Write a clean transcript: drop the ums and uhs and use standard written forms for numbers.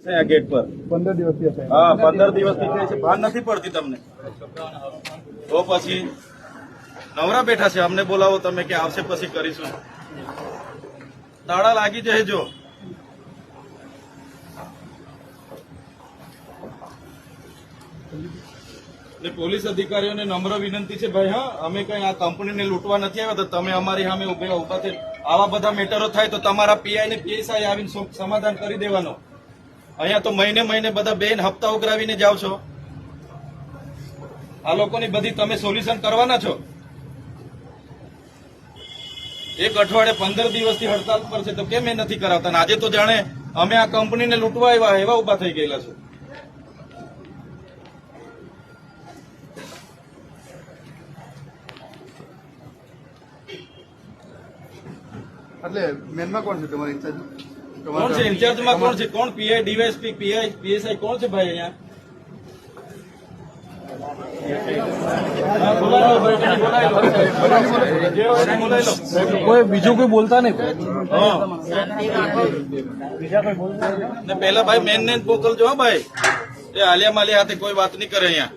Gate पर 15 દિવસથી હશે। हाँ 15 દિવસથી કહે છે ભાન નથી પડતી તમને તો પછી નવરા બેઠા છે અમને બોલાવો તમે કે આવશે પછી કરીશું તાળા લાગી જાય જો એટલે પોલીસ અધિકારીઓને નમ્ર વિનંતી છે ભાઈ હા અમે કઈ આ કંપનીને લૂંટવા નથી આવ્યા તો તમે અમારી સામે ઉભા છે આવા બધા મેટરો થાય તો તમારા પીઆઈ ને પીએસઆઈ આવીને સમાધાન કરી દેવાનો અહીંયા તો મહિને મહિને બધા બેન હપ્તા ઉઘરાવીને જાવ છો આ લોકોની બધી તમે સોલ્યુશન કરવાના છો એક અઠવાડિયે 15 દિવસથી હડતાલ પર છે તો કેમ એ નથી કરાવતા આજે તો જાણે અમે આ કંપનીને લૂંટવા આવ્યા એવા ઉભા થઈ ગયેલા છો એટલે મેનમાં કોણ છે તમારી ઇન્ચાર્જ? કોણ છે ઇન્ચાર્જમાં કોણ છે કોણ પીઆઈ ડીવાયએસપી પીઆઈ પીએસઆઈ કોણ છે ભાઈ અહીંયા કોઈ બીજું કોઈ બોલતા નહીં ને પેલા ભાઈ મેન ને મોકલજો હા ભાઈ એ આલિયા માલિયા હાથે કોઈ વાત નહીં કરે અહીંયા